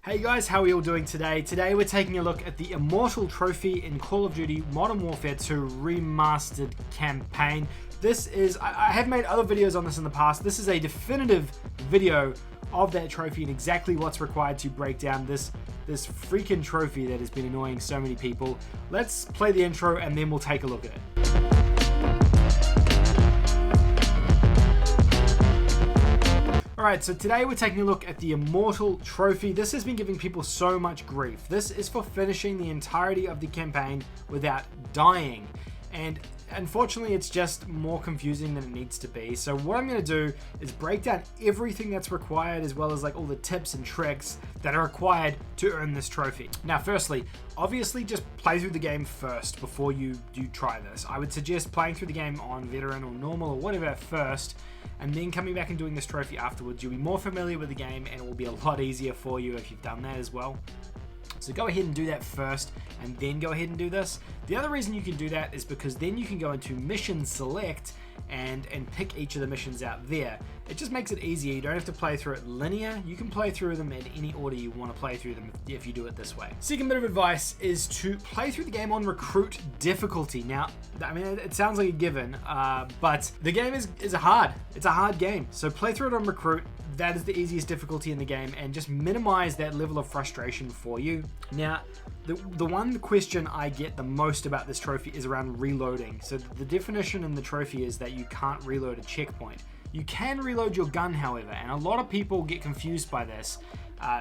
Hey guys, how are you all doing today? Today we're taking a look at the Immortal trophy in Call of Duty Modern Warfare 2 Remastered campaign. This is, I have made other videos on this in the past. This is a definitive video of that trophy and exactly what's required to break down this freaking trophy that has been annoying so many people. Let's play the intro and then we'll take a look at it. Alright, so today we're taking a look at the Immortal trophy. This has been giving people so much grief. This is for finishing the entirety of the campaign without dying. And unfortunately, it's just more confusing than it needs to be. So what I'm going to do is break down everything that's required, as well as like all the tips and tricks that are required to earn this trophy. Now, firstly, obviously just play through the game first before you try this. I would suggest playing through the game on veteran or normal or whatever first, and then coming back and doing this trophy afterwards. You'll be more familiar with the game and it will be a lot easier for you if you've done that as well. So go ahead and do that first and then go ahead and do this. The other reason you can do that is because then you can go into mission select and pick each of the missions out there. It just makes it easier. You don't have to play through it linear. You can play through them in any order you want to play through them if you do it this way. Second bit of advice is to play through the game on recruit difficulty. Now, I mean, it sounds like a given, but the game is hard. It's a hard game. So play through it on recruit. That is the easiest difficulty in the game, and just minimize that level of frustration for you. Now, the one question I get the most about this trophy is around reloading. So the definition in the trophy is that you can't reload a checkpoint. You can reload your gun, however, and a lot of people get confused by this,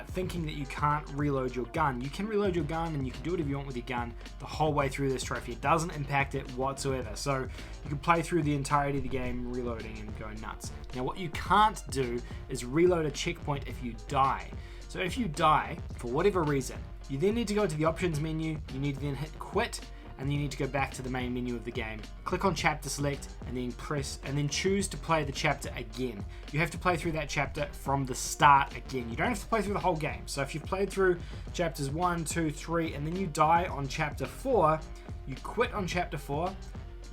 thinking that you can't reload your gun. You can reload your gun and you can do whatever you want with your gun the whole way through this trophy. It doesn't impact it whatsoever. So you can play through the entirety of the game reloading and going nuts. Now, what you can't do is reload a checkpoint if you die. So if you die for whatever reason, you then need to go to the options menu, you need to then hit quit, and then you need to go back to the main menu of the game. Click on chapter select and then choose to play the chapter again. You have to play through that chapter from the start again. You don't have to play through the whole game. So if you've played through chapters 1, 2, 3, and then you die on chapter 4, you quit on chapter 4,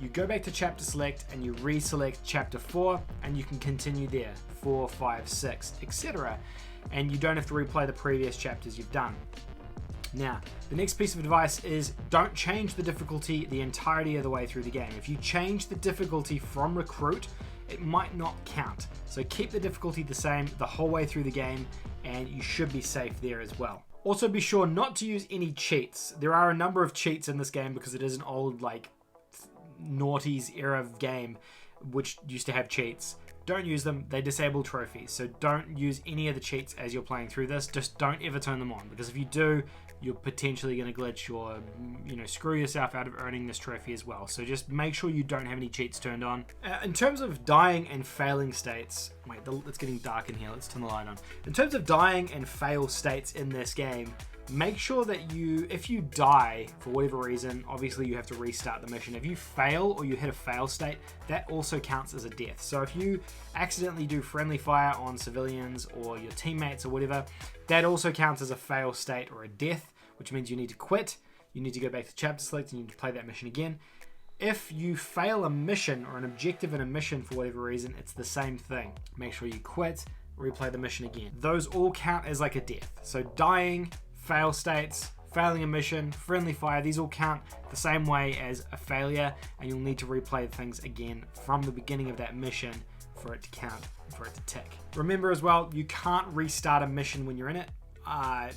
you go back to chapter select and you reselect chapter 4, and you can continue there, 4, 5, 6, etc. And you don't have to replay the previous chapters you've done. Now, the next piece of advice is don't change the difficulty the entirety of the way through the game. If you change the difficulty from recruit, it might not count. So keep the difficulty the same the whole way through the game, and you should be safe there as well. Also, be sure not to use any cheats. There are a number of cheats in this game because it is an old, like, noughties era of game which used to have cheats. Don't use them. They disable trophies. So don't use any of the cheats as you're playing through this. Just don't ever turn them on, because if you do, you're potentially going to glitch or, screw yourself out of earning this trophy as well. So just make sure you don't have any cheats turned on. In terms of dying and failing states, wait, it's getting dark in here. Let's turn the light on. In terms of dying and fail states in this game, make sure that if you die for whatever reason, obviously you have to restart the mission. If you fail or you hit a fail state, that also counts as a death. So if you accidentally do friendly fire on civilians or your teammates or whatever, that also counts as a fail state or a death, which means you need to quit, you need to go back to chapter select, and you need to play that mission again. If you fail a mission or an objective in a mission for whatever reason, it's the same thing. Make sure you quit, replay the mission again. Those all count as like a death. So dying, fail states, failing a mission, friendly fire, these all count the same way as a failure, and you'll need to replay things again from the beginning of that mission for it to count, for it to tick. Remember as well, you can't restart a mission when you're in it.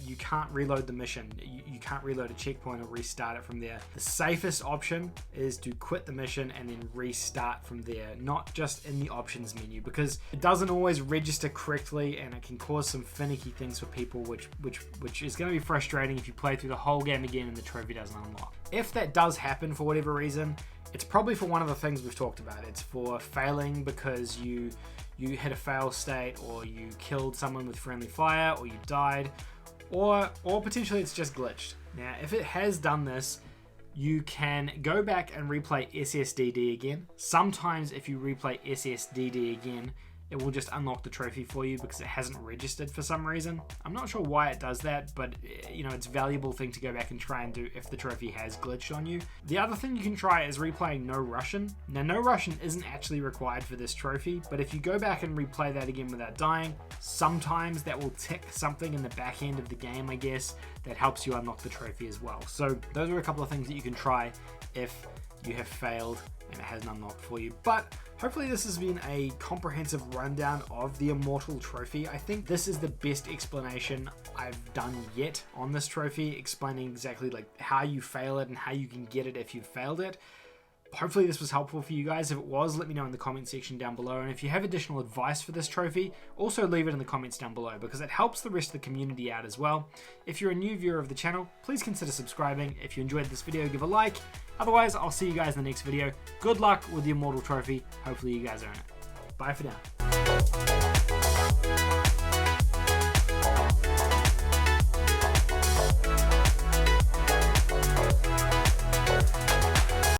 You can't reload the mission. You can't reload a checkpoint or restart it from there. The safest option is to quit the mission and then restart from there, not just in the options menu, because it doesn't always register correctly and it can cause some finicky things for people, which is going to be frustrating if you play through the whole game again and the trophy doesn't unlock. If that does happen for whatever reason, it's probably for one of the things we've talked about. It's for failing because you hit a fail state, or you killed someone with friendly fire, or you died, or potentially it's just glitched. Now, if it has done this, you can go back and replay SSDD again. Sometimes if you replay SSDD again, it will just unlock the trophy for you because it hasn't registered for some reason. I'm not sure why it does that, but you know, it's a valuable thing to go back and try and do if the trophy has glitched on you. The other thing you can try is replaying No Russian. Now, No Russian isn't actually required for this trophy, but if you go back and replay that again without dying, sometimes that will tick something in the back end of the game, I guess, that helps you unlock the trophy as well. So those are a couple of things that you can try if you have failed and it hasn't unlocked for you. But hopefully this has been a comprehensive rundown of the Immortal trophy. I think this is the best explanation I've done yet on this trophy, explaining exactly like how you fail it and how you can get it if you've failed it. Hopefully this was helpful for you guys. If it was, let me know in the comment section down below. And if you have additional advice for this trophy, also leave it in the comments down below because it helps the rest of the community out as well. If you're a new viewer of the channel, please consider subscribing. If you enjoyed this video, give a like. Otherwise, I'll see you guys in the next video. Good luck with the Immortal trophy. Hopefully you guys earn it. Bye for now.